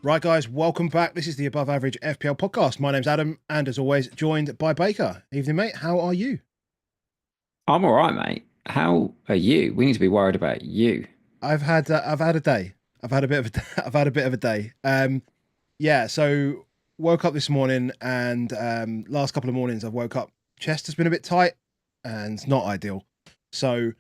Right, guys, welcome back. This is the Above Average FPL podcast. My name's Adam, and as always, joined by Baker. Evening, mate. How are you? I'm all right, mate. How are you? We need to be worried about you. I've had a day. I've had a bit of a, I've had a bit of a day. Yeah. So woke up this morning, and last couple of mornings I've woke up. Chest has been a bit tight, and it's not ideal. So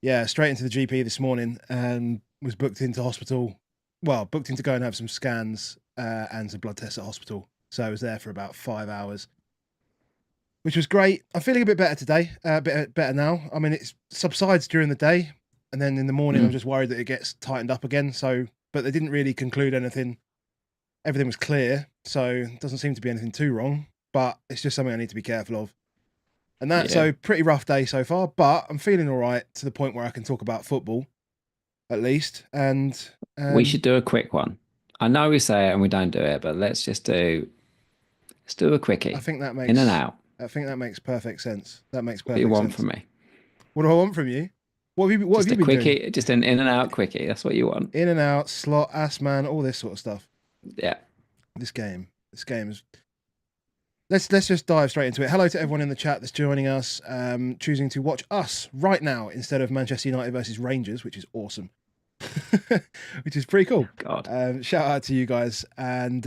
yeah, straight into the GP this morning, and was booked into hospital. Well, booked in to go and have some scans and some blood tests at hospital. So I was there for about 5 hours, which was great. I'm feeling a bit better today, a bit better now. I mean, it subsides during the day, and then in the morning, I'm Mm. just worried that it gets tightened up again. So, but they didn't really conclude anything. Everything was clear, so it doesn't seem to be anything too wrong. But it's just something I need to be careful of. And that, Yeah, so pretty rough day so far. But I'm feeling all right to the point where I can talk about football at least. And we um, should do a quick one. I know we say it and we don't do it, but let's do a I quickie. think that In and makes, out. I think that makes perfect sense. That makes What do you perfect want sense. from me? What do I want from you? What have Just you a been doing? quickie, just an in and out quickie. That's what you want. In and out, slot, ass man, all this sort of stuff. Yeah. This game is. Let's just dive straight into it. Hello to everyone in the chat that's joining us, choosing to watch us right now instead of Manchester United versus Rangers, which is awesome, which is pretty cool. God. Shout out to you guys, and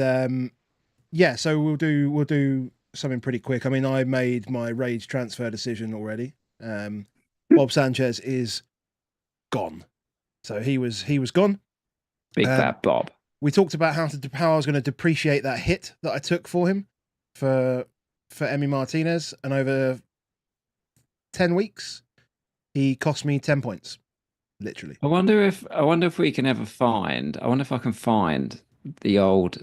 yeah, so we'll do something pretty quick. I mean, I made my Rage transfer decision already. Bob Sanchez is gone, so he was gone. Big Um, bad Bob. we talked about how I was going to depreciate that hit that I took for him for Emmy Martinez, and over 10 weeks, he cost me 10 points, literally. I wonder if we can ever find. I wonder if I can find the old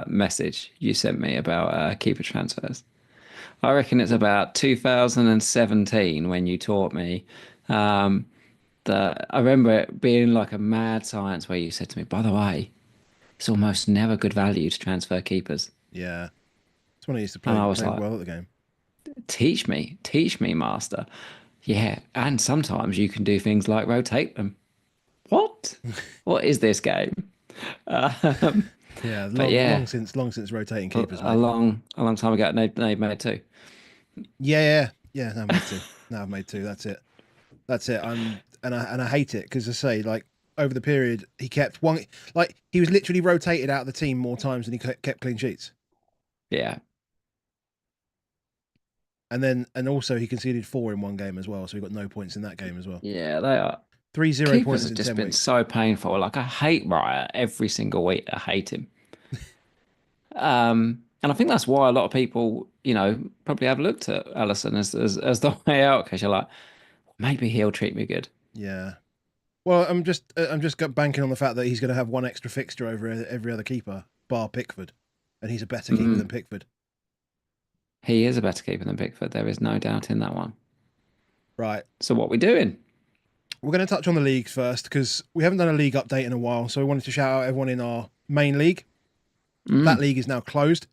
message you sent me about keeper transfers. I reckon it's about 2017 when you taught me um, that I remember it being like a mad science where you said to me, by the way, it's almost never good value to transfer keepers. Yeah, it's when I used to And play I was play like, well at the game. teach me, master. Yeah, and sometimes you can do things like rotate them. What? What is this game? Um, Yeah, but long yeah, long since rotating a, keepers, a mate. long a long time ago, and they've made two. Yeah. No, I've made two. No, I've made two. That's it. That's it. And I hate it because I say like over the period he kept one, like he was literally rotated out of the team more times than he kept clean sheets. Yeah, And also he conceded four in one game as well, so he got no points in that game as well. yeah, they are. 3 0 Keepers pointers have in just 10 been weeks. so painful. Like I hate Riot every single week. I hate him. And I think that's why a lot of people, probably have looked at Alisson as the way out because you're like, maybe he'll treat me good. Yeah. Well, I'm just banking on the fact that he's going to have one extra fixture over every other keeper, bar Pickford, and he's a better keeper than Mm. Pickford. He is a better keeper than Pickford. There is no doubt in that one. Right. So what we doing? We're going to touch on the leagues first because we haven't done a league update in a while. So we wanted to shout out everyone in our main league. That Mm. league is now closed.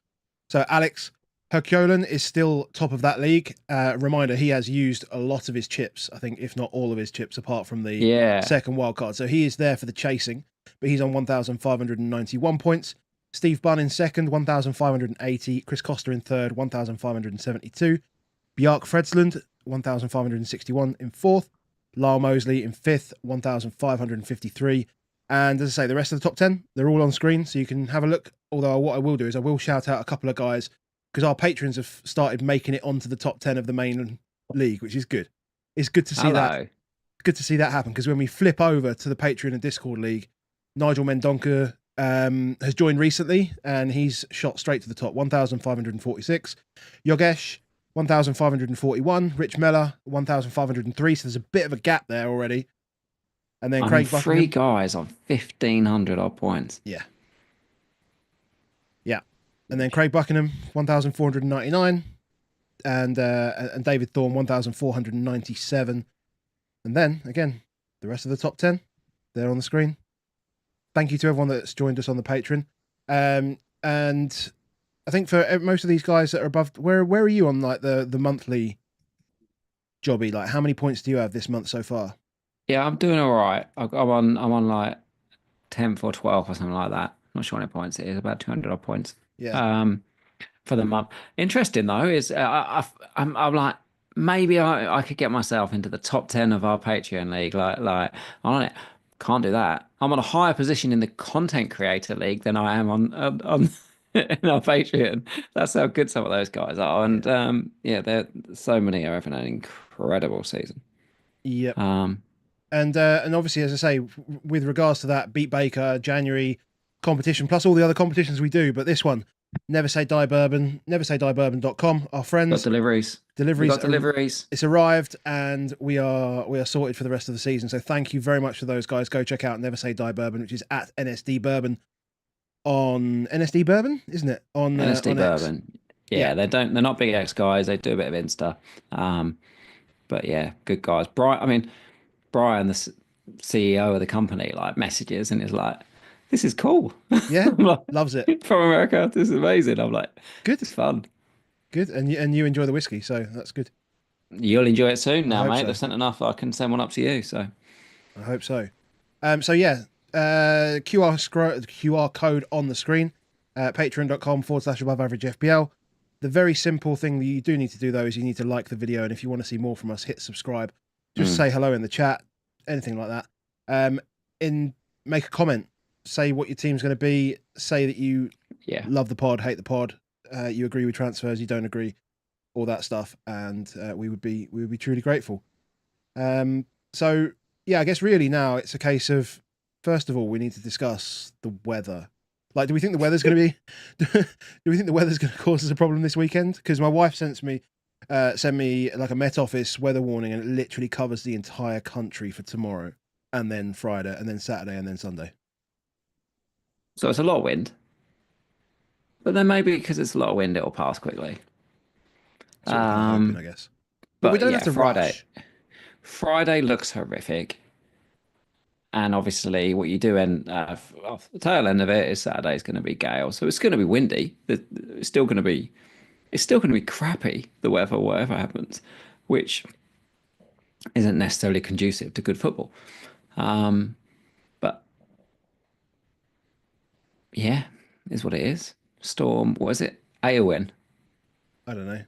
So Alex Herculen is still top of that league. Reminder, he has used a lot of his chips, I think, if not all of his chips, apart from the Yeah. second wild card. So he is there for the chasing, but he's on 1,591 points. Steve Bunn in second, 1,580. Chris Costa in third, 1,572. Bjark Fredsland, 1,561 in fourth. Lyle Mosley in fifth, 1,553. And as I say, the rest of the top 10, they're all on screen, so you can have a look. Although what I will do is I will shout out a couple of guys because our patrons have started making it onto the top 10 of the main league, which is good. It's good to see that. Hello. Good to see that happen because when we flip over to the Patreon and Discord league, Nigel Mendonca has joined recently and he's shot straight to the top, 1,546. Yogesh, 1,541. Rich Meller, 1,503. So there's a bit of a gap there already. And then I mean, Craig three Buckingham. guys on 1,500 odd points. Yeah. Yeah. And then Craig Buckingham, 1,499. And David Thorne, 1,497. And then, again, the rest of the top 10, they're on the screen. Thank you to everyone that's joined us on the Patreon. And I think for most of these guys that are above, where are you on like the monthly jobby? Like, how many points do you have this month so far? Yeah, I'm doing all right. I'm on like 10th or 12th or something like that. not sure how many points it is, about 200 odd points. Yeah. Um, for the month. Interesting though is I'm like maybe I could get myself into the top 10 of our Patreon league. Like on it, can't do that. I'm on a higher position in the content creator league than I am on in our Patreon. That's how good some of those guys are. And yeah, there so many are having an incredible season. Yep. Um, And obviously, as I say, with regards to that, Beat Baker, January competition, plus all the other competitions we do, but this one, Never Say Die Bourbon, neversaydieBourbon.com, our got friends. deliveries. We Deliveries. got deliveries. It's arrived, and we are sorted for the rest of the season. So thank you very much for those guys. Go check out Never Say Die Bourbon, which is at NSD Bourbon on NSD Bourbon, isn't it? On NSD on X. Bourbon. Yeah, they're not big X guys. They do a bit of Insta. But yeah, good guys. Brian, the CEO of the company, like messages and is like, "This is cool." Yeah, I'm like, loves it. from America. This is amazing. I'm like, Good, it's fun. good, and you enjoy the whiskey, so that's good. You'll enjoy it soon now, hope mate. so. They've sent enough. I can send one up to you. So I hope so. So yeah, QR code on the screen, patreon.com/above average FPL. The very simple thing that you do need to do though is you need to like the video, and if you want to see more from us, hit subscribe. Just say hello in the chat, anything like that. Make a comment, say what your team's going to be, say that you love the pod, hate the pod, you agree with transfers, you don't agree, all that stuff, and we would be truly grateful. So yeah, I guess really now it's a case of, first of all, we need to discuss the weather. Like, do we think the weather's going to be? Do we think the weather's going to cause us a problem this weekend? Because my wife sent me like a Met Office weather warning, and it literally covers the entire country for tomorrow, and then Friday, and then Saturday, and then Sunday. So it's a lot of wind, but then maybe because it's a lot of wind, it'll pass quickly. That's what we're kind of hoping, I guess. But we don't have to rush. Friday looks horrific. And obviously, what you do off the tail end of it is Saturday's going to be gale, so it's going to be windy. It's still going to be crappy, the weather, whatever happens, which isn't necessarily conducive to good football. But yeah, is what it is. Storm, what is it? AON. I don't know.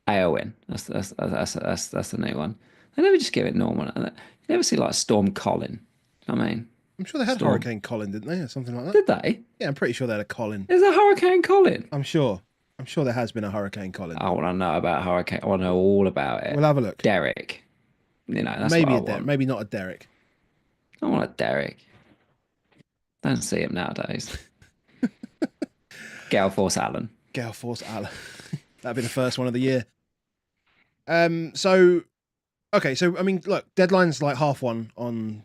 AON. That's the new one. They never just give it normal. You never see like Storm Colin. I mean, I'm sure they had Hurricane Colin, didn't they, or something like that? Did they? Yeah, I'm pretty sure they had a Colin. Is a Hurricane Colin? I'm sure there has been a Hurricane Colin. I want to know about Hurricane. I want to know all about it. We'll have a look. Derek. You know, that's maybe what I want. Maybe not a Derek. I want a Derek. Don't see him nowadays. Gale Force Allen. Gale Force Allen. That'd be the first one of the year. So I mean, look, deadline's like 1:30 on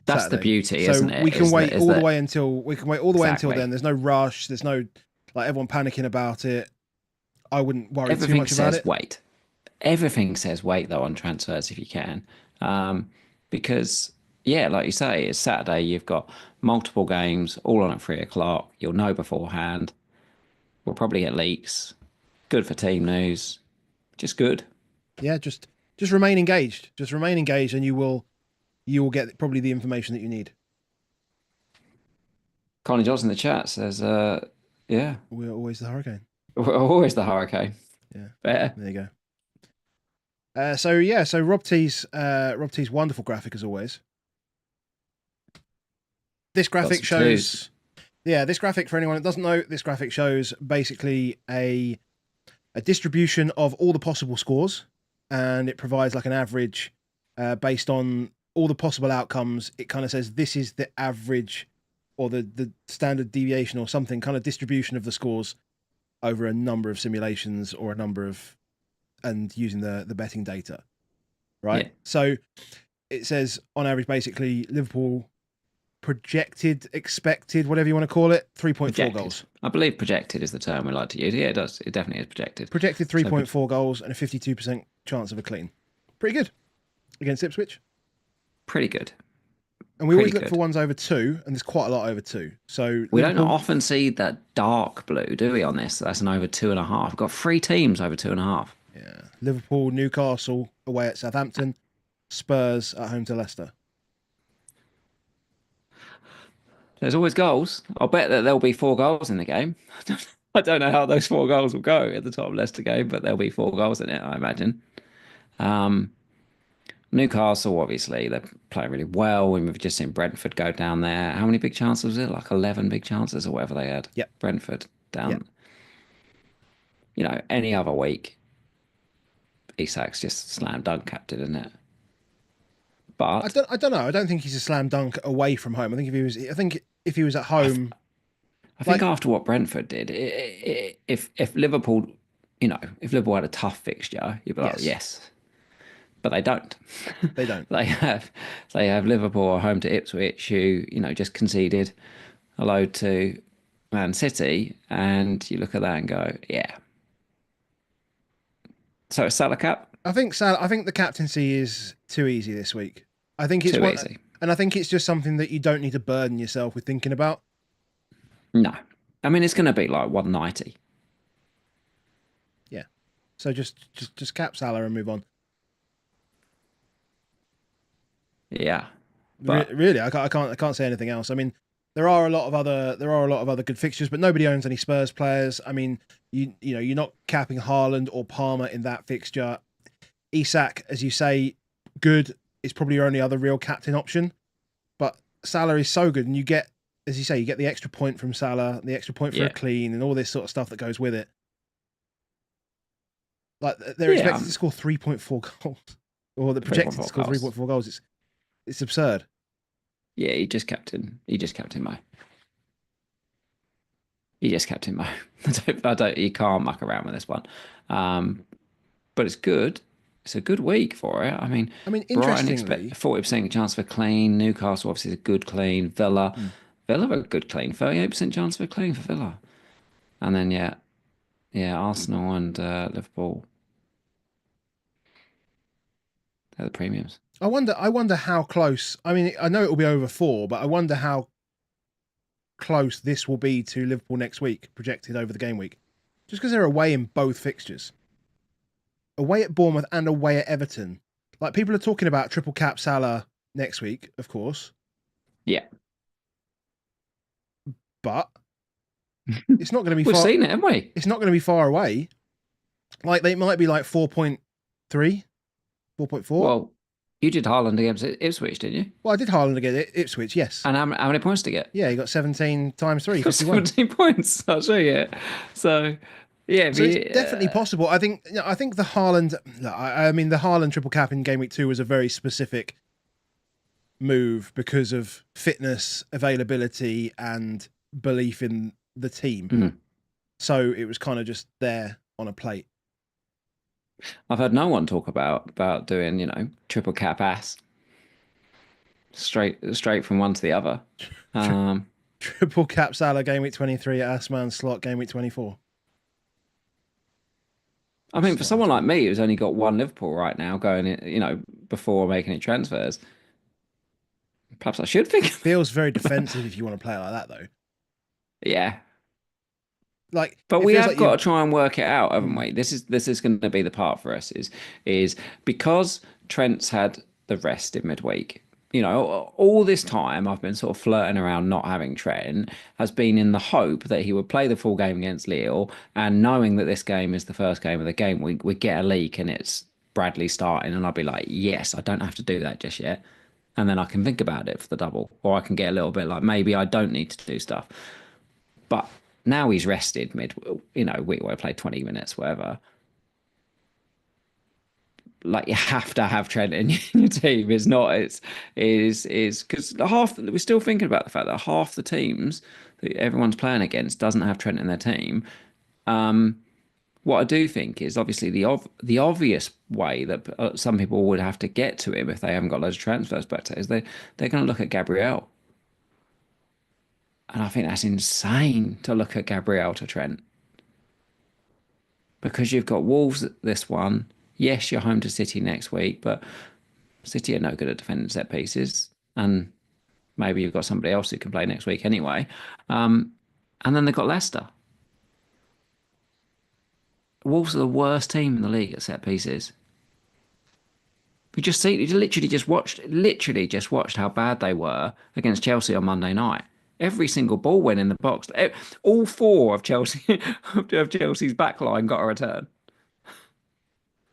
That's Saturday. the beauty, so isn't it? We can wait all the way until until then. There's no rush. There's no like everyone panicking about it. I wouldn't worry too much about it. Wait. Everything says wait though on transfers if you can, because yeah, like you say, it's Saturday. You've got multiple games all on at 3:00. You'll know beforehand. We'll probably get leaks. Good for team news. Just good. Yeah, just remain engaged. Just remain engaged, and you will get probably the information that you need. Connie Johnson in the chat says, yeah. We're always the Hurricane. We're always the Hurricane. Yeah. Better. There you go. So Rob T's wonderful graphic as always. This graphic shows... Yeah, this graphic, for anyone that doesn't know, this graphic shows basically a distribution of all the possible scores, and it provides like an average based on all the possible outcomes. It kind of says this is the average or the standard deviation or something, kind of distribution of the scores over a number of simulations or and using the betting data, right? Yeah. So it says on average, basically, Liverpool projected, expected, whatever you want to call it, 3.4 goals. I believe projected is the term we like to use. Yeah, it does. It definitely is projected. Projected 3.4 goals and a 52% chance of a clean. Pretty good against Ipswich. Pretty good. And we always look for ones over 2, and there's quite a lot over 2. So we don't often see that dark blue, do we, on this? That's an over 2.5. We've got 3 teams over 2.5. Yeah. Liverpool, Newcastle away at Southampton, Spurs at home to Leicester. There's always goals. I'll bet that there'll be 4 goals in the game. I don't know how those 4 goals will go at the top Leicester game, but there'll be 4 goals in it, I imagine. Um, Newcastle, obviously, they're playing really well. And we've just seen Brentford go down there. How many big chances was it? Like 11 big chances or whatever they had. Yep. Brentford Yep. down. Any other week, Isak's just slam dunk captain, isn't it? I But don't. I don't know. I don't think he's a slam dunk away from home. I think if he was. I think if he was at home, I think like after what Brentford did, if Liverpool, if Liverpool had a tough fixture, you'd be like, yes, yes, but they don't. they don't. They have Liverpool home to Ipswich, who just conceded a load to Man City, and you look at that and go, yeah. So it's Salah cap, I think Sal. I think the captaincy is too easy this week. I think it's too one, easy. and I think it's just something that you don't need to burden yourself with thinking about. No, I mean it's going to be like 190. Yeah. So just cap Salah and move on. Yeah, but Really, I can't say anything else. I mean, there are a lot of other good fixtures, but nobody owns any Spurs players. I mean, you're not capping Haaland or Palmer in that fixture. Isak, as you say, good is probably your only other real captain option. But Salah is so good, and you get, as you say, you get the extra point from Salah, the extra point for a yeah, clean, and all this sort of stuff that goes with it. Like they're yeah, expected to score 3.4 goals, or they're projected to 3.4 score goals. 3.4 goals. It's absurd. Yeah, he just captain Mo. He just captain Mo. You can't muck around with this one. Um, but it's good. It's a good week for it. I mean, I mean, Brighton expect interestingly, 40% chance for clean. Newcastle obviously is a good clean. hmm, Villa a good clean. 38% chance for clean for Villa. And then yeah, Arsenal and Liverpool. They're the premiums. I wonder how close. I mean, I know it will be over 4, but I wonder how close this will be to Liverpool next week, projected over the game week. Just because they're away in both fixtures, away at Bournemouth and away at Everton. Like people are talking about triple cap Salah next week, of course, Yeah, but it's not going to be we've far. seen it, haven't we? It's not going to be far away. Like they might be like 4.3, 4.4. Well, you did Haaland against Ipswich, didn't you? Well, I did Haaland again at Ipswich, yes. And how many points to get? Yeah, he got 17 times 3, Got 51. 17 points. I'll show you. So, yeah, So it's definitely possible. I think the Haaland. I mean, the Haaland triple cap in game week 2 was a very specific move because of fitness, availability, and belief in the team. Mhm. So it was kind of just there on a plate. I've heard no one talk about doing, triple cap ass straight from one to the other. Triple cap Salah game week 23 at Asman slot game week 24. I mean, for someone like me who's only got one Liverpool right now going in, before making any transfers, perhaps I should think. Feels very defensive if you want to play it like that, though. Yeah, Like, but it we feels have like got you. to try and work it out, haven't we? This is going to be the part for us is because Trent's had the rest in midweek. All this time I've been sort of flirting around not having Trent has been in the hope that he would play the full game against Lille, and knowing that this game is the first game of the game, we get a leak and it's Bradley starting, and I'd be like, yes, I don't have to do that just yet, and then I can think about it for the double, or I can get a little bit like maybe I don't need to do stuff. But now he's rested we play 20 minutes, whatever. Like you have to have Trent in your team. It's not. Is because we're still thinking about the fact that half the teams that everyone's playing against doesn't have Trent in their team. What I do think is obviously the obvious way that some people would have to get to him if they haven't got loads of transfers back to is they're going to look at Gabriel, and I think that's insane to look at Gabriel to Trent because you've got Wolves at this one. Yes, you're home to City next week, but City are no good at defending set pieces, and maybe you've got somebody else who can play next week anyway. And then they've got Leicester. Wolves are the worst team in the league at set pieces. You literally just watched how bad they were against Chelsea on Monday night. Every single ball went in the box. All four of Chelsea of Chelsea's back line got a return.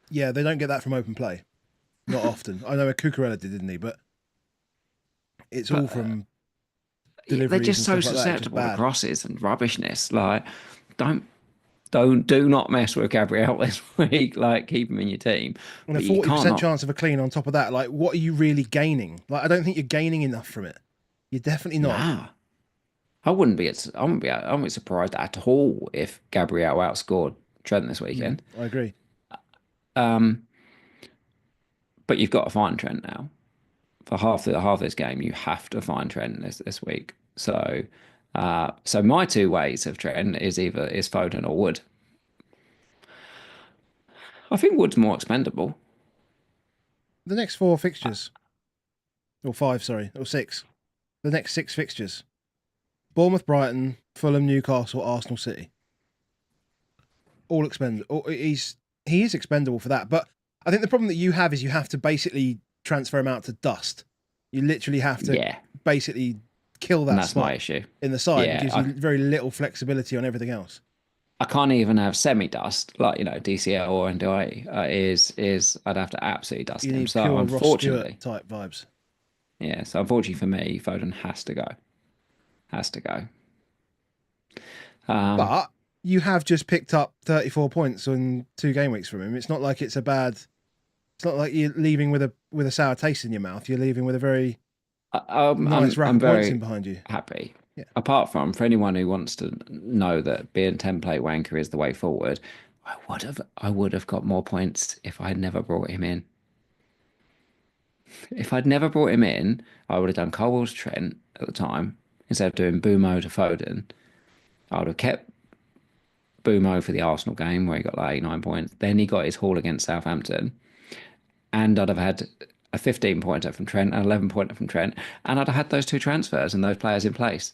Yeah, they don't get that from open play. Not often. I know Cucurella did, didn't he? But it's all But from they're deliveries just and so stuff like that. It's just susceptible to bad. crosses and rubbishness. Like, don't do not mess with Gabriel this week. Like, keep him in your team, And a but you can't 40% not. chance of a clean on top of that. Like, what are you really gaining? Like, I don't think you're gaining enough from it. You're definitely not. Nah, I wouldn't be surprised at all if Gabriel outscored Trent this weekend. I agree. Um, but you've got to find Trent now. For half this game, you have to find Trent this week. So my two ways of Trent is Foden or Wood. I think Wood's more expendable. The next four fixtures, or five, sorry, or six. The next six fixtures: Bournemouth, Brighton, Fulham, Newcastle, Arsenal, City. All expendable. He is expendable for that. But I think the problem that you have is you have to basically transfer him out to dust. You literally have to Yeah, basically kill and that that's my slot issue. in the side. It Yeah, gives you very little flexibility on everything else. I can't even have semi-dust like DCL or NDI is I'd have to absolutely dust You him. need So pure Ross unfortunately, Stewart type vibes. yeah. So unfortunately for me, Foden has to go. Has to go. Um, But you have just picked up 34 points on 2 game weeks from him. It's not like it's a bad. It's not like you're leaving with a sour taste in your mouth. You're leaving with a very nice rack I'm of points in very behind you. happy. Yeah. Apart from for anyone who wants to know that being template wanker is the way forward, I would have got more points if I had never brought him in. If I'd never brought him in, I would have done Colwell's Trent at the time instead of doing Bumo to Foden. I would have kept Bumo for the Arsenal game where he got like 89 points. Then he got his haul against Southampton, and I'd have had a 15 pointer from Trent, an 11 pointer from Trent, and I'd have had those two transfers and those players in place.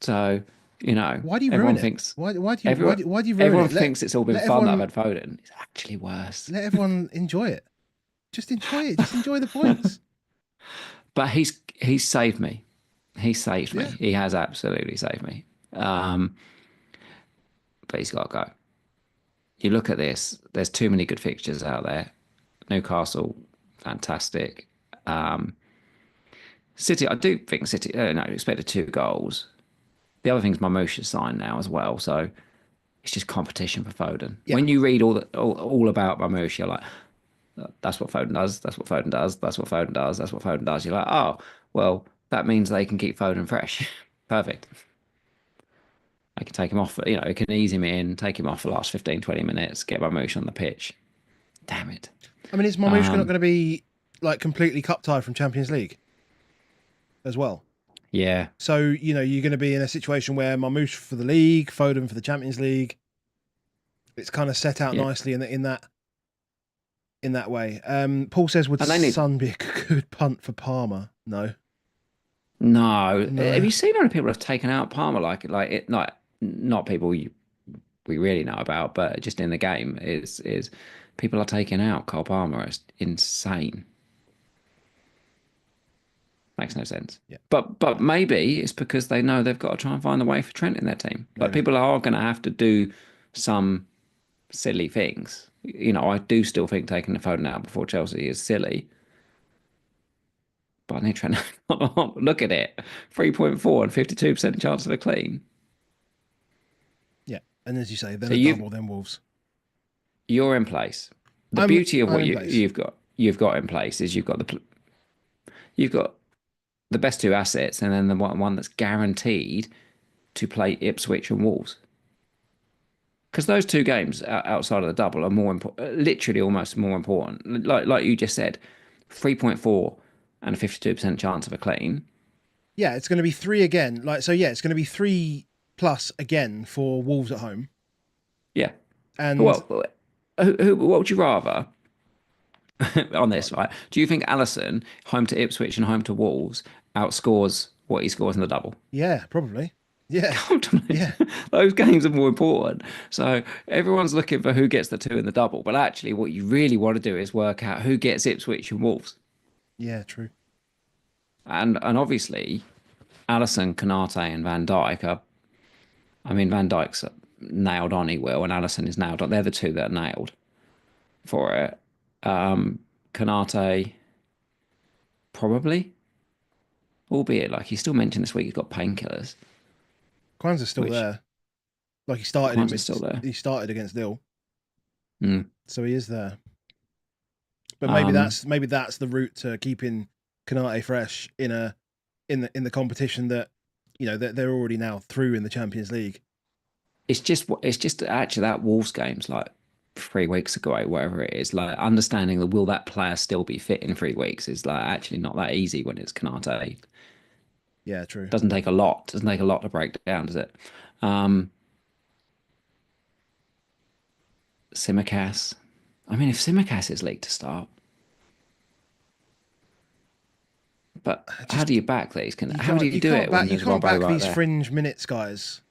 So, Why do you ruin everyone it? thinks Why everyone do you ruin everyone it? thinks it's all been let fun that I've everyone had Foden. It's actually worse. let everyone enjoy it. Just enjoy it. Just enjoy the points. But he's saved me. He saved me. Yeah. He has absolutely saved me. But he's got to go. You look at this. There's too many good fixtures out there. Newcastle, fantastic. City, I do think City. No, expected 2 goals. The other thing's Marmoush signed now as well, so it's just competition for Foden. Yeah. When you read all about Marmoush, you're like, that's what Foden does. That's what Foden does. That's what Foden does. That's what Foden does. You're like, oh, well, that means they can keep Foden fresh. Perfect. I can take him off. It can ease him in, take him off the last 15, 20 minutes, get Marmoush on the pitch. Damn it. I mean, is Marmoush not going to be like completely cup tied from Champions League as well? Yeah. So you're going to be in a situation where Marmoush for the league, Foden for the Champions League. It's kind of set out nicely in that way. Paul says, would Son be a good punt for Palmer? No. Have you seen how many people have taken out Palmer? Like it, not people we really know about, but just in the game is people are taking out Cole Palmer. It's insane. Makes no sense. Yeah. But maybe it's because they know they've got to try and find the way for Trent in their team. Like people are going to have to do some silly things. I do still think taking the Foden out before Chelsea is silly. But I need Trent. Look at it. 3.4 and 52% chance of a clean. Yeah. And as you say, then a double, then Wolves. You're in place. The beauty of what you've got in place is you've got the best 2 assets, and then the one that's guaranteed to play Ipswich and Wolves. Because those 2 games outside of the double are more important, literally almost more important. Like you just said, 3.4 and a 52% chance of a clean. Yeah, it's going to be 3 again. It's going to be 3 plus again for Wolves at home. Yeah. And what would you rather on this, right? Do you think Alisson, home to Ipswich and home to Wolves, outscores what he scores in the double? Yeah, probably. Yeah. Comfortably. Yeah. Those games are more important. So everyone's looking for who gets the 2 in the double. But actually, what you really want to do is work out who gets Ipswich and Wolves. Yeah, true. And obviously, Alisson, Kanate, and Van Dijk are. I mean, Van Dijk's nailed on. He will, and Alisson is nailed on. They're the two that are nailed for it. Kanate probably, albeit like he still mentioned this week he's got painkillers, Kwanzaa's still which there. Like Kwanzaa's still there. He started against Lille, Mm. so he is there. But maybe that's the route to keeping Kanate fresh in the competition that that they're already now through in the Champions League. It's just actually that Wolves game's like 3 weeks ago, whatever it is. Like understanding that will that player still be fit in 3 weeks is like actually not that easy when it's Kanate. Yeah, true. Doesn't take a lot. Doesn't take a lot to break down, does it? Simicast. I mean, if Simicast is league to start, but how do you back these? How do you do it when you there's can't Robbo back right these there? fringe minutes, guys?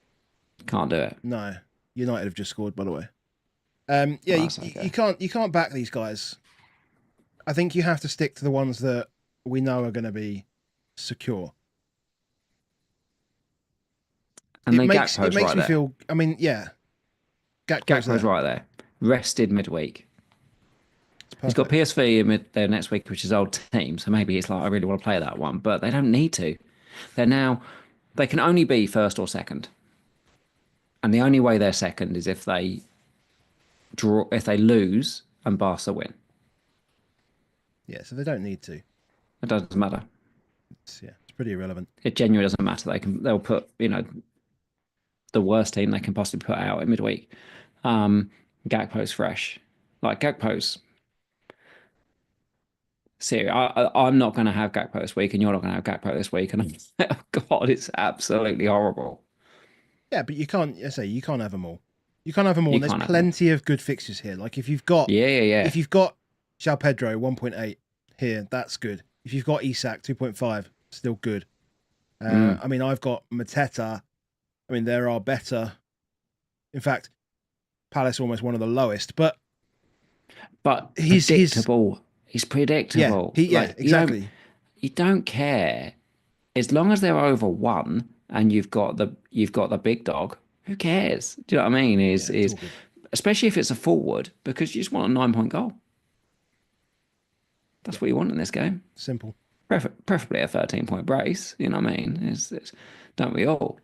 Can't do it. No, United have just scored, by the way. You can't back these guys. I think you have to stick to the ones that we know are going to be secure. And it makes me there. feel. I mean, yeah, Gakpo's right there. Rested midweek. He's got PSV there next week, which is old team. So maybe it's like I really want to play that one, but they don't need to. They can only be first or second, and the only way they're second is if they lose and Barca win. Yeah, so they don't need to. It doesn't matter. It's pretty irrelevant. It genuinely doesn't matter. They'll put the worst team they can possibly put out in midweek. Gakpo's fresh. Like Gakpo's. Seriously, I'm not going to have Gakpo this week, and you're not going to have Gakpo this week, and oh God, it's absolutely horrible. Yeah, but you can't. You can't have them all. You can't have them all. And there's plenty of good fixtures here. Like if you've got if you've got João Pedro 1.8 here, that's good. If you've got Isak 2.5, still good. I mean, I've got Mateta. I mean, there are better. In fact, Palace almost one of the lowest, but he's predictable. He's predictable. Yeah, exactly. You don't care as long as they're over 1 and you've got the big dog. Who cares? Do you know what I mean? Is especially if it's a forward, because you just want a 9-point goal. That's what you want in this game. Simple. Preferably a 13-point brace. You know what I mean? Don't we all?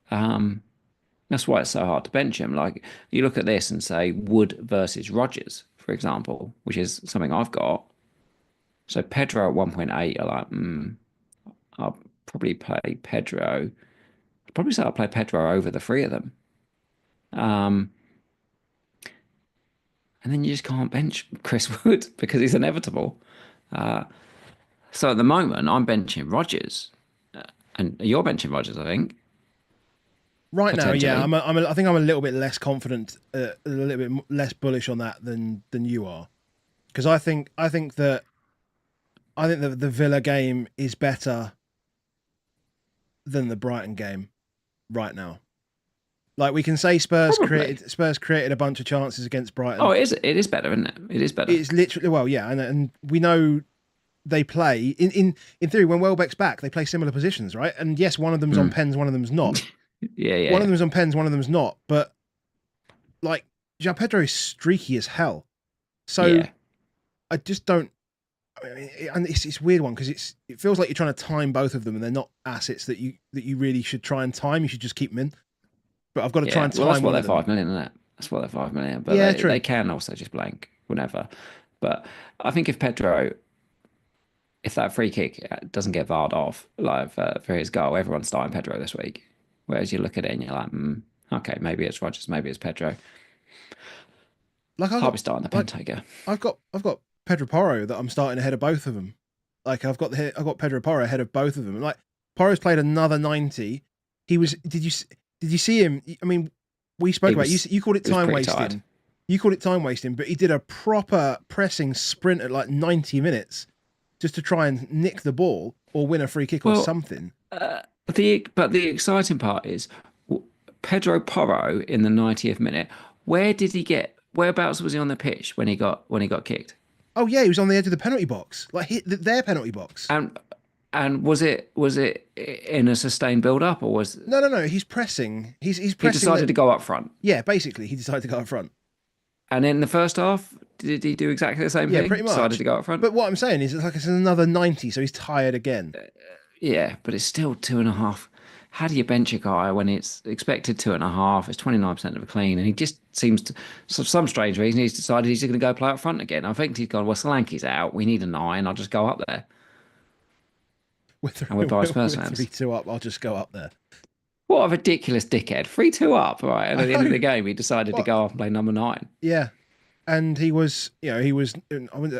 That's why it's so hard to bench him. Like you look at this and say Wood versus Rodgers, for example, which is something I've got. So Pedro at 1.8, you're like, I'll probably play Pedro. I'd probably say I'll play Pedro over the 3 of them. And then you just can't bench Chris Wood because he's inevitable. So at the moment, I'm benching Rodgers. And you're benching Rodgers, I think. Right now, yeah. I think I'm a little bit less confident, a little bit less bullish on that than you are. Because I think that the Villa game is better than the Brighton game right now. Like we can say Spurs created a bunch of chances against Brighton. Oh, it is better, isn't it? It is better. It's literally and we know they play in theory when Welbeck's back, they play similar positions, right? And yes, one of them's on pens, one of them's not. Yeah. One of them's on pens, one of them's not. But like João Pedro is streaky as hell. So I just don't. I mean, and it's a weird one because it feels like you're trying to time both of them, and they're not assets that you really should try and time. You should just keep them in. But I've got to try and time. Well, that's why they're 5 million, isn't it? That's why they're 5 million. But they can also just blank whenever. But I think if that free kick doesn't get VAR'd off, like for his goal, everyone's starting Pedro this week. Whereas you look at it and you're like, okay, maybe it's Rodgers, maybe it's Pedro. Like I'll be starting the pen taker. I've got Pedro Porro that I'm starting ahead of both of them. Like I've got Pedro Porro ahead of both of them. Like Porro's played another 90. He was. Did you see him? I mean, we spoke about it. You called it time wasting. Tired. You called it time wasting, but he did a proper pressing sprint at like 90 minutes just to try and nick the ball or win a free kick or something. But the exciting part is Pedro Porro in the 90th minute. Whereabouts was he on the pitch when he got kicked? Oh yeah, he was on the edge of the penalty box, like their penalty box. And And was it in a sustained build up, or was No, no, no. He's pressing. He's he pressing decided that. to go up front? Yeah, basically, he decided to go up front. And in the first half, did he do exactly the same Yeah, thing? pretty Decided much. to go up front? But what I'm saying is, it's like it's another 90, so he's tired again. Yeah, but it's still 2.5. How do you bench a guy when it's expected 2.5? It's 29% of a clean, and he just seems to, for some strange reason, he's decided he's going to go play up front again. I think he's gone, well, Solanke's out. We need a nine. I'll just go up there. With And we're Boris Spurs with three fans. two up, I'll just go up there. What a ridiculous dickhead. 3-2 up, right? And I at the end of know. the game, he decided to What? go off and play number nine. Yeah, and he was, he was. I mean,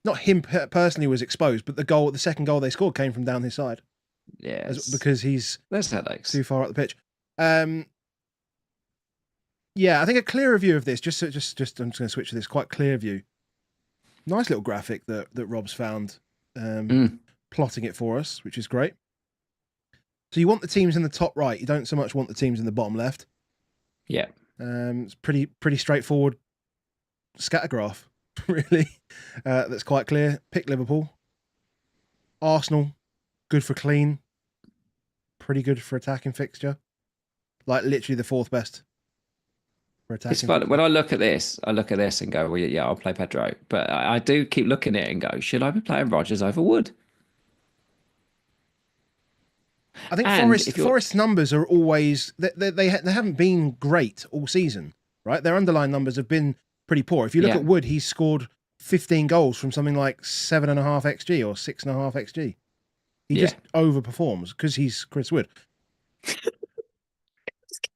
not him personally was exposed, but the second goal they scored came from down his side, Yes. because he's There's headaches. too far up the pitch. Yeah, I think a clearer view of this. I'm just going to switch to this quite clear view. Nice little graphic that Rob's found, plotting it for us, which is great. So you want the teams in the top right. You don't so much want the teams in the bottom left. Yeah. It's pretty straightforward scatter graph, really. That's quite clear. Pick Liverpool. Arsenal, good for clean. Pretty good for attacking fixture. Like literally the fourth best for attacking. It's fun. fixture. When I look at this and go, well, yeah, I'll play Pedro. But I do keep looking at it and go, should I be playing Rodgers over Wood? I think And Forest's numbers are always they haven't been great all season, right? Their underlying numbers have been pretty poor. If you look Yeah. at Wood, he's scored 15 goals from something like 7.5 xg or 6.5 xg. He Yeah. just overperforms because he's Chris Wood.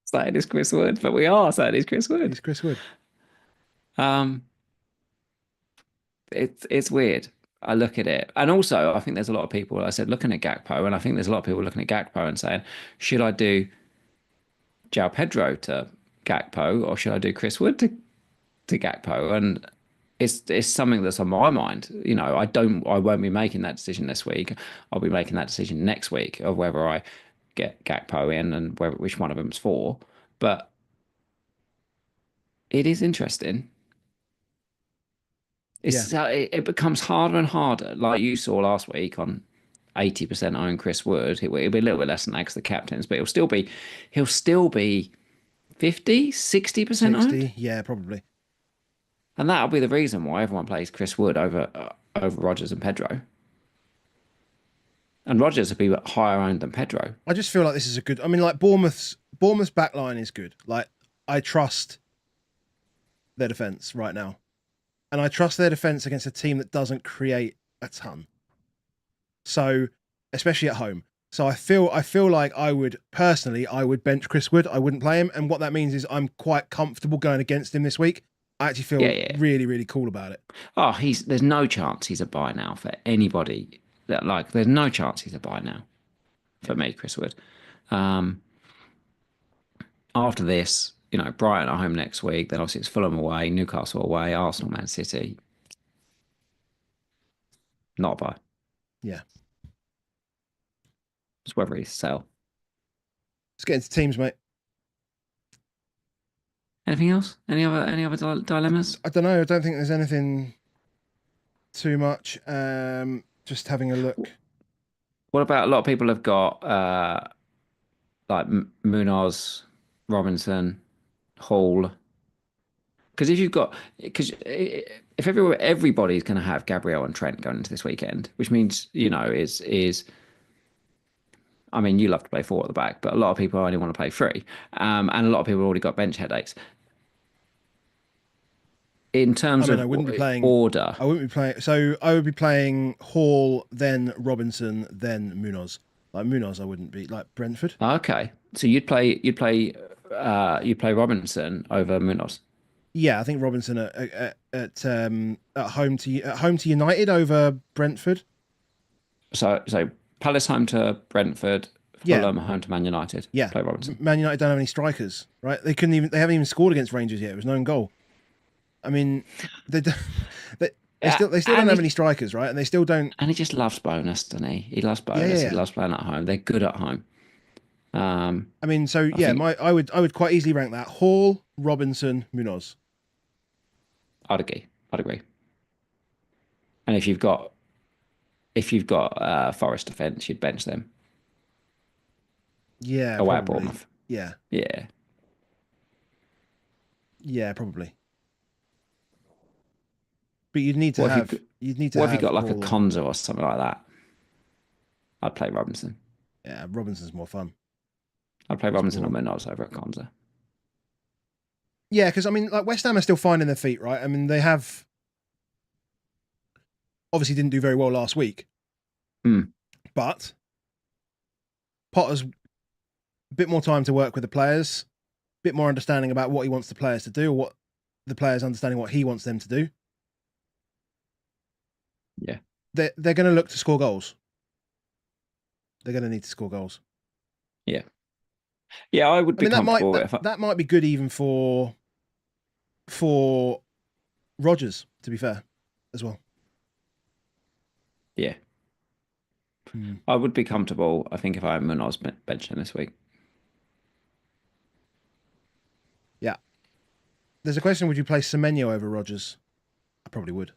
saying it's Chris Wood, but we are saying it's Chris Wood. He's Chris Wood. Um, it's weird. I look at it, and also I think there's a lot of people. I said looking at Gakpo, and I think there's a lot of people looking at Gakpo and saying, should I do João Pedro to Gakpo, or should I do Chris Wood to Gakpo? And it's something that's on my mind. I won't be making that decision this week. I'll be making that decision next week of whether I get Gakpo in and which one of them's for. But it is interesting. It becomes harder and harder. Like you saw last week on 80% own Chris Wood. It'll be a little bit less than that because the captains, but he'll still be 50, 60% owned. 60, yeah, probably. And that'll be the reason why everyone plays Chris Wood over Rodgers and Pedro. And Rodgers will be higher owned than Pedro. I just feel like this is a good. I mean, like Bournemouth's back line is good. Like I trust their defense right now, and I trust their defense against a team that doesn't create a ton. So, especially at home. So I feel like I would bench Chris Wood. I wouldn't play him, and what that means is I'm quite comfortable going against him this week. I actually feel really, really cool about it. Oh, there's no chance he's a buy now for anybody. There's no chance he's a buy now for me, Chris Wood. After this, Brighton at home next week. Then obviously it's Fulham away, Newcastle away, Arsenal, Man City. Not a buy. Yeah. It's whether he's sell. Let's get into teams, mate. Anything else? Any other dilemmas? I don't know. I don't think there's anything too much. Just having a look. What about a lot of people have got like Munoz, Robinson, Hall? Because if everybody's going to have Gabriel and Trent going into this weekend, which means is I mean, you love to play four at the back, but a lot of people only want to play three, and a lot of people have already got bench headaches. In terms of I wouldn't be playing order, I wouldn't be playing. So I would be playing Hall, then Robinson, then Munoz. Like Munoz, I wouldn't be like Brentford. okay. So you'd play Robinson over Munoz. Yeah, I think Robinson at home to United over Brentford. So Palace home to Brentford, Fulham home to Man United. Yeah, Play Robinson. Man United don't have any strikers, right? They haven't even scored against Rangers yet. It was no own goal. I mean, they still don't have any strikers, right? And they still don't. And he just loves bonus, doesn't he? He loves bonus. Yeah. He loves playing at home. They're good at home. I mean, so I would quite easily rank that Hall, Robinson, Munoz. I'd agree. And if you've got if you've got Forest defence, you'd bench them Yeah, away at probably. Bournemouth. Yeah, Yeah. yeah, probably. But you'd need to What if have you got like a Hall and Conza or something like that? I'd play Robinson. yeah, Robinson's more fun. I'd play It's Robinson or more Munoz over at Conza. yeah, because I mean, like West Ham are still finding their feet, right? I mean, they have obviously didn't do very well last week, Hmm. but Potter's a bit more time to work with the players, a bit more understanding about what he wants the players to do, or what the players understanding what he wants them to do. Yeah. They're going to look to score goals. They're going to need to score goals. Yeah. Yeah, I would I be mean, comfortable if that might be good even for Rodgers, to be fair, as well. yeah. Hmm. I would be comfortable, I think, if I had Munoz benching this week. Yeah. There's a question: would you play Semenyo over Rodgers? I probably would.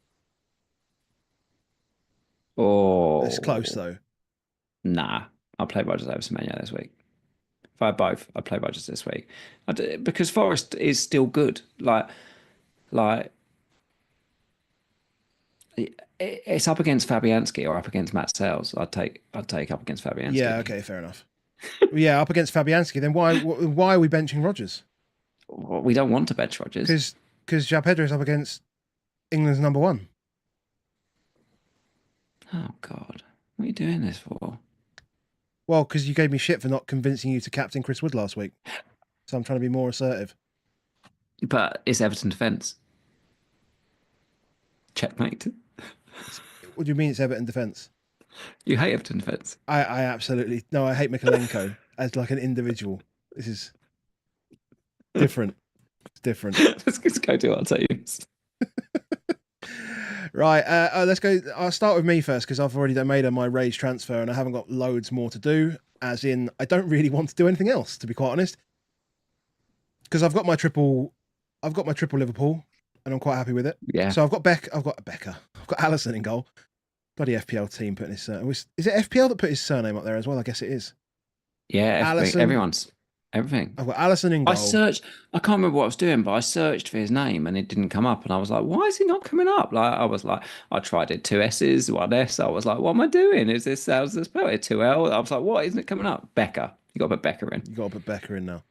It's close Oh, though. nah. I'll play Rodgers over Semenya this week. If I had both, I'd play Rodgers this week. Because Forest is still good. Like it's up against Fabianski or up against Matt Sales. I'd take up against Yeah. Fabianski. Okay. Fair enough. Yeah. Up against Fabianski, then why are we benching Rodgers? We don't want to bench Rodgers. Because João Pedro is up against England's number one. Oh God, what are you doing this for? Well, because you gave me shit for not convincing you to captain Chris Wood last week. So I'm trying to be more assertive. But it's Everton defence. Checkmate. What do you mean it's Everton defence? You hate Everton defence. I absolutely no. I hate Mikalenko as like an individual. This is different. It's different. Let's go to our teams. Right. Let's go. I'll start with me first because I've already made my Rage transfer and I haven't got loads more to do. As in, I don't really want to do anything else, to be quite honest. Because I've got my triple Liverpool, and I'm quite happy with it. Yeah. So I've got Becker, I've got Alisson in goal. Bloody FPL team putting his is it FPL that put his surname up there as well? I guess it is. Yeah, Alisson. everyone's everything. I've got Alisson in goal. I can't remember what I was doing, but I searched for his name and it didn't come up. And I was like, why is he not coming up? I tried it, two S's, one S. I was like, what am I doing? Is this, how's this spelled? It 2L. I was like, what isn't it coming up? Becker. You got to put Becker in. You got to put Becker in now.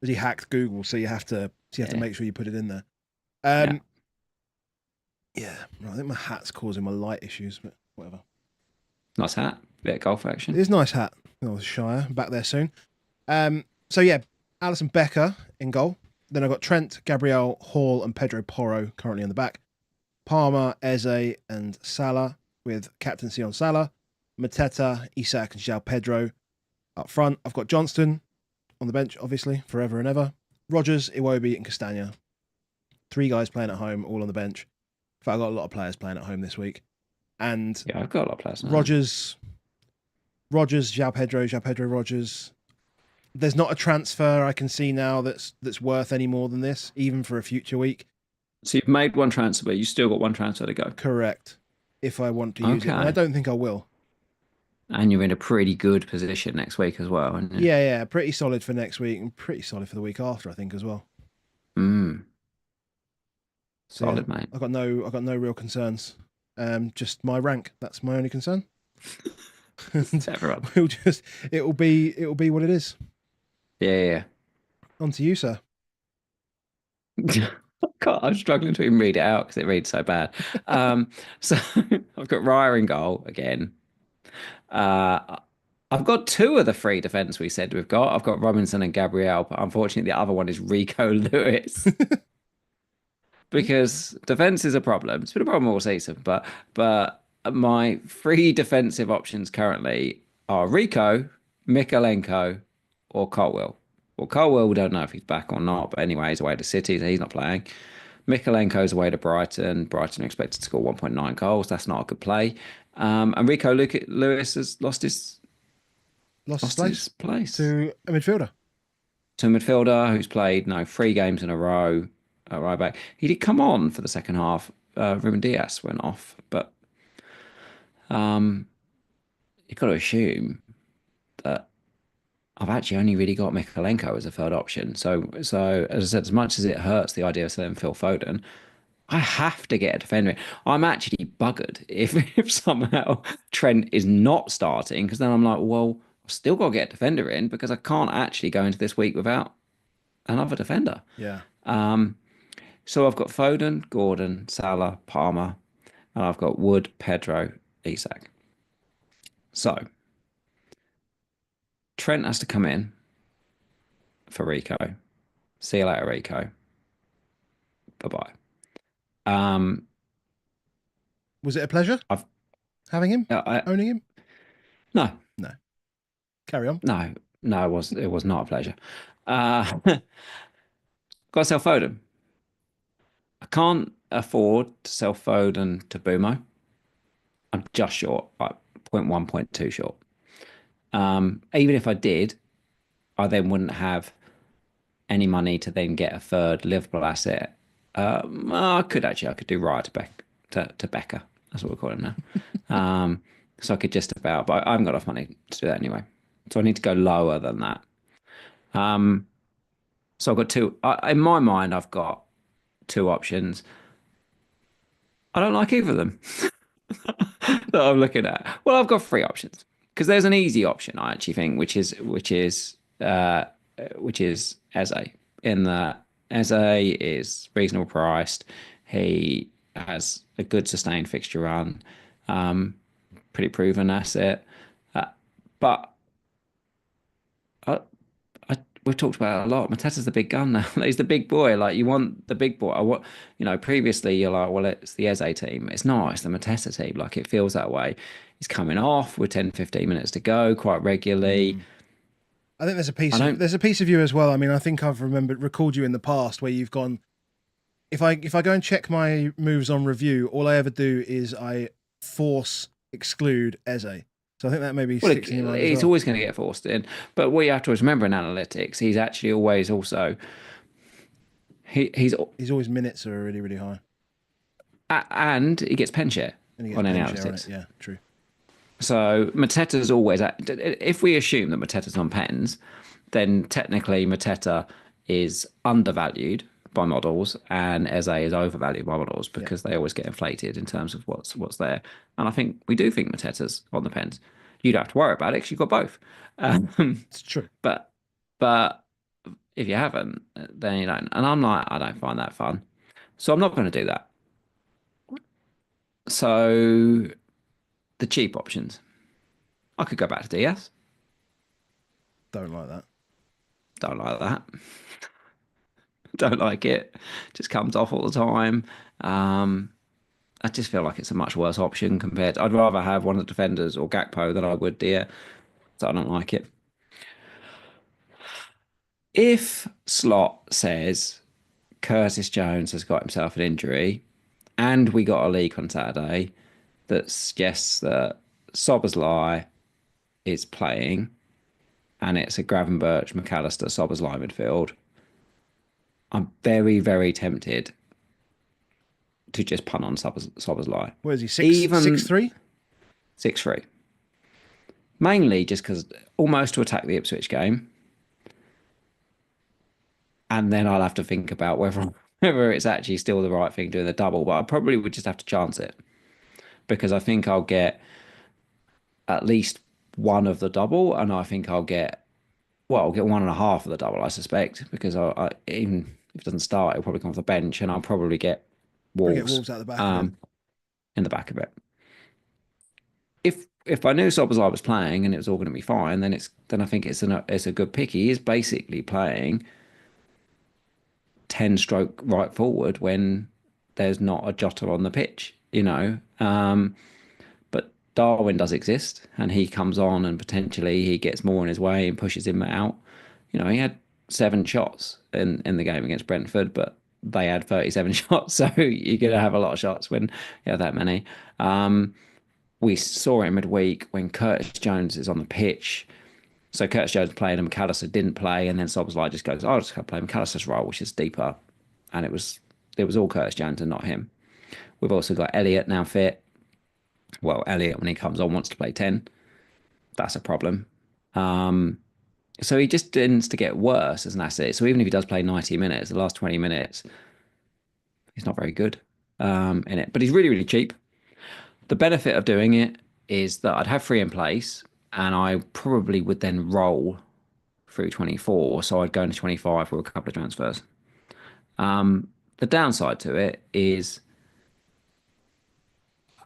But he hacked Google, so you have to make sure you put it in there. Yeah. Right, I think my hat's causing my light issues, but whatever. Nice hat. Bit of golf action. It is a nice hat. Oh, Shire, back there soon. So yeah, Alisson, Becker in goal. Then I've got Trent, Gabriel, Hall, and Pedro Porro currently on the back. Palmer, Eze, and Salah with captaincy on Salah. Mateta, Isak, and João Pedro up front. I've got Johnston on the bench, obviously, forever and ever. Rodgers, Iwobi, and Castagna. 3 guys playing at home, all on the bench. In fact, I've got a lot of players playing at home this week. And Yeah, I've got a lot of players now. Rodgers, João Pedro, Rodgers. There's not a transfer I can see now that's worth any more than this, even for a future week. So you've made one transfer, but you still got one transfer to go. Correct. If I want to use it. And I don't think I will. And you're in a pretty good position next week as well, aren't you? Yeah. Pretty solid for next week and pretty solid for the week after, I think, as well. Solid, mate. I've got no real concerns. Just my rank. That's my only concern. Everyone. It will be what it is. Yeah. On to you, sir. God, I'm struggling to even read it out because it reads so bad. So I've got Raya in goal again. I've got 2 of the 3 defence we said we've got. I've got Robinson and Gabriel, but unfortunately the other one is Rico Lewis. Because defence is a problem. It's been a problem all season, but my 3 defensive options currently are Rico, Mikalenko, or Colwill. Well, Colwill, we don't know if he's back or not, but anyway, he's away to City, so he's not playing. Mikalenko's away to Brighton. Brighton are expected to score 1.9 goals. That's not a good play. And Rico Lewis has lost his place to a midfielder. To a midfielder who's played 3 games in a row at right back. He did come on for the second half. Ruben Diaz went off, but You've got to assume that I've actually only really got Mikalenko as a third option. So as I said, as much as it hurts the idea of selling Phil Foden, I have to get a defender in. I'm actually buggered if if somehow Trent is not starting, because then I'm like, well, I've still got to get a defender in because I can't actually go into this week without another defender. Yeah. So I've got Foden, Gordon, Salah, Palmer, and I've got Wood, Pedro, Isak. So Trent has to come in for Rico. See you later, Rico. Bye bye. Um, Was it a pleasure I've having him, I owning him? no, No. Carry on. no, no. It was not a pleasure. Got to sell Foden. I can't afford to sell Foden to Bumo. I'm just short, like point 0.1, point 0.2 short. Even if I did, I then wouldn't have any money to then get a third Liverpool asset. I could do right to Becker. That's what we call him now. So I could just about, but I haven't got enough money to do that anyway. So I need to go lower than that. So I've got two. In my mind, I've got two options. I don't like either of them that I'm looking at. Well, I've got three options because there's an easy option I actually think, which is Eze. In that Eze is reasonable priced. He has a good sustained fixture run, pretty proven asset. But I, we've talked about it a lot. Mateta's the big gun now. He's the big boy. Like you want the big boy. I want, previously you're like, well, it's the Eze team. It's not. It's the Mateta team. Like it feels that way. He's coming off with 10, 15 minutes to go quite regularly. I think I don't. there's a piece of you as well. I mean, I think I've recalled you in the past where you've gone. If I go and check my moves on review, all I ever do is I force exclude Eze. So I think that maybe Well, sticks in your mind as it's well. always going to get forced in. But what you have to always remember in analytics, he's actually always also he's He's always minutes are really, really high. and he gets pen share And he gets on pen share on it. analytics. Yeah, true. So Mateta's always if we assume that Mateta's on pens, then technically Mateta is undervalued by models and Eze is overvalued by models Yeah, because they always get inflated in terms of what's there. And I think we do think Mateta's on the pens. You don't have to worry about it because you've got both. it's true. But but if you haven't, then you don't. And I'm like, I don't find that fun. So I'm not going to do that. So the cheap options. I could go back to DS. Don't like that. Don't like that. Don't like it. Just comes off all the time. Um, I just feel like it's a much worse option compared. I'd rather have one of the defenders or Gakpo than I would Dia. So I don't like it. If Slot says Curtis Jones has got himself an injury and we got a leak on Saturday that suggests that Soberslai is playing and it's a Gravenberch, McAllister, Soberslai midfield, I'm very, very tempted to just punt on Soberslai. What is he? Even 6'3"? 6-3. Mainly just because almost to attack the Ipswich game. And then I'll have to think about whether it's actually still the right thing doing the double. But I probably would just have to chance it because I think I'll get at least one of the double, and I think I'll get one and a half of the double, I suspect, because even if it doesn't start, it'll probably come off the bench, and I'll probably get Probably get Wolves Wolves out the back of it. in the back of it. If I knew Szoboszlai was playing and it was all going to be fine, then I think it's a good pick. He is basically playing 10-stroke right forward when there's not a Jota on the pitch. But Darwin does exist, and he comes on, and potentially he gets more in his way and pushes him out. He had 7 shots in the game against Brentford, but they had 37 shots, so you're going to have a lot of shots when you have that many. We saw it midweek when Curtis Jones is on the pitch. So Curtis Jones played and McAllister didn't play, and then Szoboszlai just goes, "I'll just go play McAllister's role, which is deeper," and it was all Curtis Jones and not him. We've also got Elliott now fit. Well, Elliot, when he comes on, wants to play 10. That's a problem. Um, so he just tends to get worse as an asset. So even if he does play 90 minutes, the last 20 minutes, he's not very good in it. But he's really, really cheap. The benefit of doing it is that I'd have three in place and I probably would then roll through 24. So I'd go into 25 with a couple of transfers. The downside to it is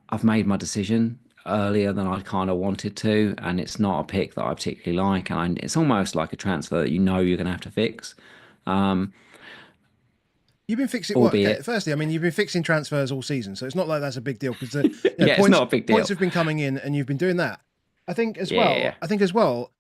I've made my decision earlier than I kind of wanted to, and it's not a pick that I particularly like. And it's almost like a transfer that you know you're going to have to fix. You've been fixing well. Okay, Albeit, firstly, I mean, you've been fixing transfers all season, so it's not like that's a big deal because the yeah, it's points not a big points deal. have been coming in, and you've been doing that. I think as Yeah, well. yeah, I think as well.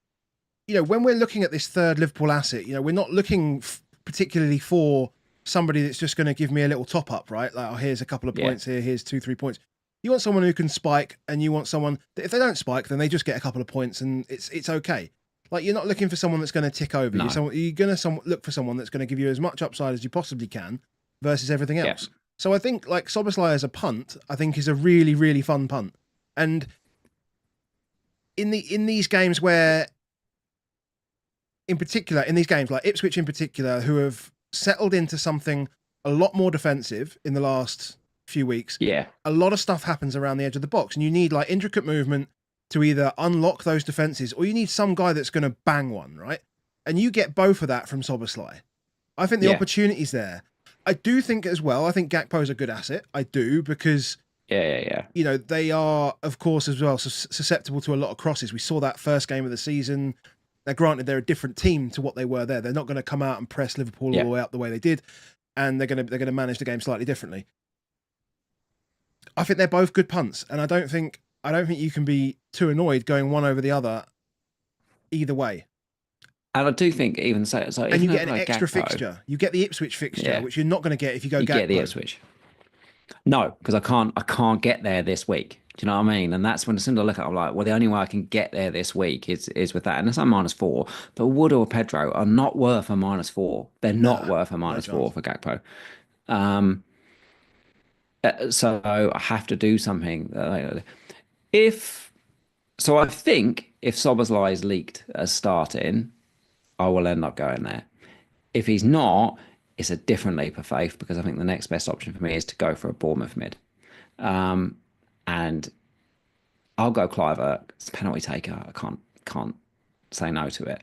When we're looking at this third Liverpool asset, we're not looking particularly for somebody that's just going to give me a little top up, right? Like, oh, here's a couple of yeah, points here, here's 2-3 points. You want someone who can spike, and you want someone that if they don't spike, then they just get a couple of points, and it's okay. Like, you're not looking for someone that's going to tick over. no, You're going to look for someone that's going to give you as much upside as you possibly can versus everything yeah. else. So I think like Szoboszlai as a punt, I think is a really, really fun punt. And in these games where, in particular, in these games like Ipswich in particular, who have settled into something a lot more defensive in the last few weeks, Yeah, a lot of stuff happens around the edge of the box, and you need like intricate movement to either unlock those defenses, or you need some guy that's going to bang one, right? And you get both of that from Szoboszlai. I think the opportunity's there. I do think as well, I think Gakpo is a good asset. I do, because yeah. they are, of course, as well, susceptible to a lot of crosses. We saw that first game of the season. Now, granted, they're a different team to what they were there. They're not going to come out and press Liverpool all the way out the way they did, and they're going to manage the game slightly differently. I think they're both good punts, and I don't think you can be too annoyed going one over the other either way. And I do think even so, And you get an like extra Gakpo, fixture. You get the Ipswich fixture, which you're not going to get if you go you Gakpo. get the Ipswich. No, because I can't get there this week. Do you know what I mean? And that's when as soon as I look at it, I'm like, well, the only way I can get there this week is with that. And it's on -4. But Wood or Pedro are not worth a -4. They're not worth a -4 for Gakpo. So I have to do something. I think if Szoboszlai is leaked as starting, I will end up going there. If he's not, it's a different leap of faith, because I think the next best option for me is to go for a Bournemouth mid. And I'll go Cliver. It's a penalty taker. I can't say no to it.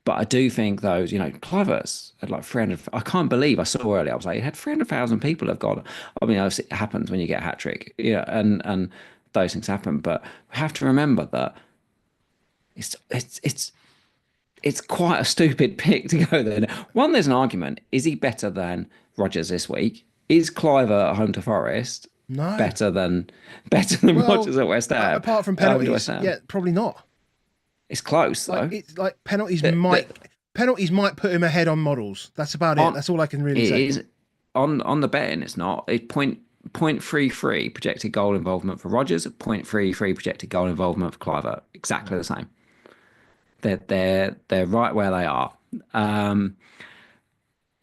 But I do think those, Cliver's had like 300. I can't believe I saw earlier. I was like, it had 300,000 people have gone. I mean, obviously it happens when you get a hat trick, and those things happen. But we have to remember that it's quite a stupid pick to go there. One, there's an argument. Is he better than Rodgers this week? Is Cliver at home to Forest No. better than Rodgers at West Ham? Apart from penalties, yeah, probably not. It's close though. It's like penalties might put him ahead on models. That's about it. That's all I can really say. It is on the betting. It's not. It's 0.33 projected goal involvement for Rodgers, 0.33 projected goal involvement for Cliver. Exactly the same. They're right where they are.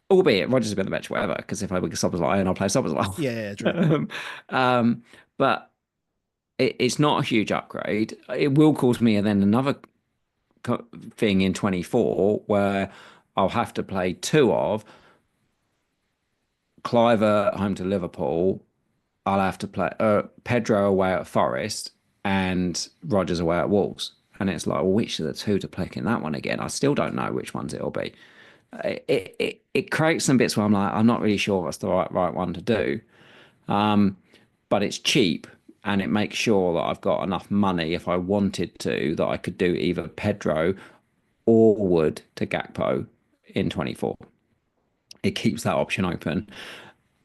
Albeit Rodgers has been the bench, whatever. Because if I pick Szoboszlai and I'll play Szoboszlai. Yeah, true. But it's not a huge upgrade. It will cause me then another thing in 24 where I'll have to play two of Cliver home to Liverpool. I'll have to play Pedro away at Forest and Rodgers away at Wolves. And it's like, well, which of the two to pick in that one again? I still don't know which ones it'll be. It creates some bits where I'm like, I'm not really sure what's the right one to do. But it's cheap, and it makes sure that I've got enough money if I wanted to, that I could do either Pedro or Wood to Gakpo in 24. It keeps that option open.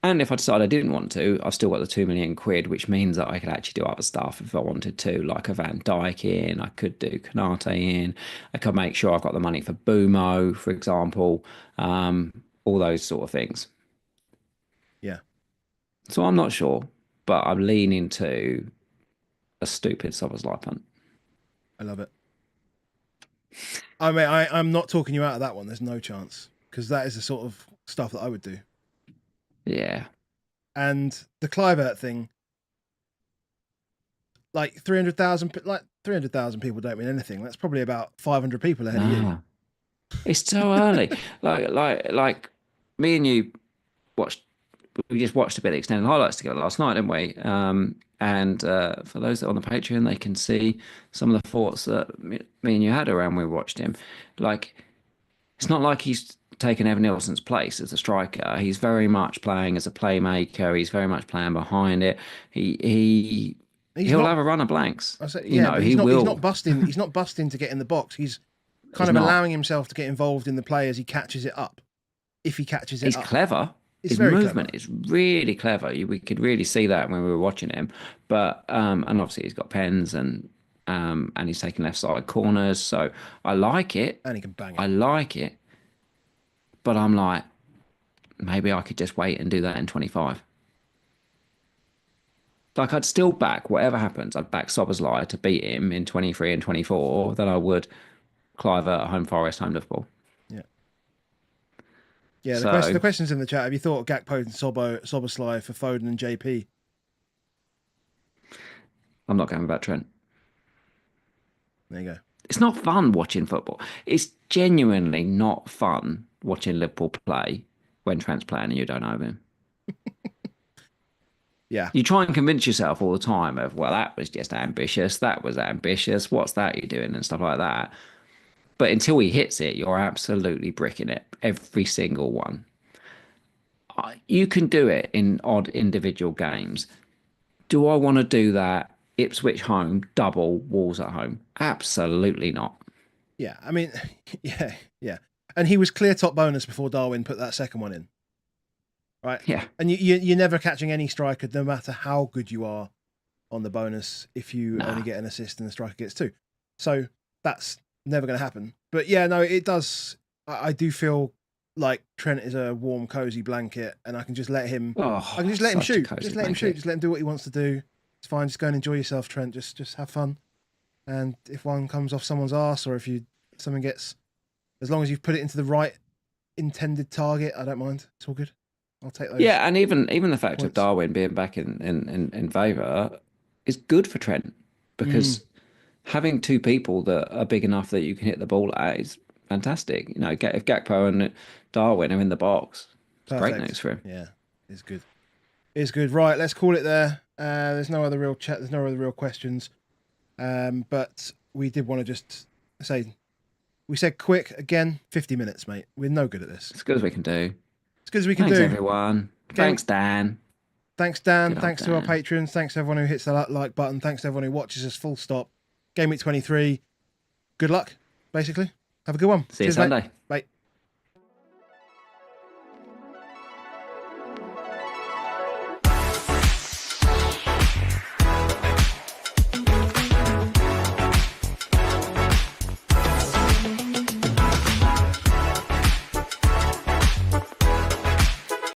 And if I decide I didn't want to, I've still got the 2 million quid, which means that I could actually do other stuff if I wanted to, like a Van Dijk in, I could do Konate in, I could make sure I've got the money for Bumo, for example, all those sort of things. Yeah. So I'm not sure, but I'm leaning to a stupid Szoboszlai punt. I love it. I mean, I'm not talking you out of that one. There's no chance, because that is the sort of stuff that I would do. Yeah. And the Clivert thing, like 300,000 people don't mean anything. That's probably about 500 people ahead of you. Nah, it's so early. Like me and you watched. We just watched a bit of extended highlights together last night, didn't we? And for those that are on the Patreon, they can see some of the thoughts that me and you had around when we watched him. Like, it's not like he's taken Evan Nilsson's place as a striker. He's very much playing as a playmaker. He's very much playing behind it. He'll have a run of blanks. I said, You know, but he will. He's not busting. He's not busting to get in the box. He's kind He's of not. allowing himself to get involved in the play as he catches it up. If he catches it He's up, clever. He's His very movement clever. is really clever. We could really see that when we were watching him. But and obviously he's got pens and he's taking left side corners. So I like it. And he can bang it. I like it. But I'm like, maybe I could just wait and do that in 25. Like I'd still back whatever happens. I'd back Szoboszlai to beat him in 23 and 24 than I would Clive at home Forest, home Liverpool. Yeah. Yeah, So the question's in the chat. Have you thought Gakpo and Szoboszlai for Foden and JP? I'm not going back Trent. There you go. It's not fun watching football. It's genuinely not fun watching Liverpool play when Trent's playing and you don't know him. Yeah. You try and convince yourself all the time of, well, that was just ambitious. That was ambitious. What's that you're doing and stuff like that. But until he hits it, you're absolutely bricking it. Every single one. You can do it in odd individual games. Do I want to do that? Ipswich home, double, Wolves at home? Absolutely not. Yeah. I mean, yeah. And he was clear top bonus before Darwin put that second one in. Right? Yeah. And you're never catching any striker, no matter how good you are on the bonus, if you only get an assist and the striker gets two. So that's never going to happen. But yeah, no, it does. I do feel like Trent is a warm, cozy blanket, and I can just let him. Oh, I can just let him shoot. Just let him shoot. Just let him do what he wants to do. It's fine. Just go and enjoy yourself, Trent. Just have fun. And if one comes off someone's arse, or if something gets, as long as you've put it into the right intended target, I don't mind. It's all good. I'll take those. Yeah, and even the fact points. of Darwin being back in favour is good for Trent because having two people that are big enough that you can hit the ball at is fantastic. You know, if Gakpo and Darwin are in the box, it's great news for him. Yeah, it's good. It's good. Right, let's call it there. There's no other real chat. There's no other real questions. But we did want to just say, we said quick again, 50 minutes, mate. We're no good at this. As good as we can do. As good as we can Thanks, do. everyone. Thanks, Dan. Thanks, Dan. Good Thanks old to our Dan. patrons. Thanks to everyone who hits the like button. Thanks to everyone who watches us full stop. Gameweek 23. Good luck, basically. Have a good one. See you Cheers, mate. Sunday. Bye.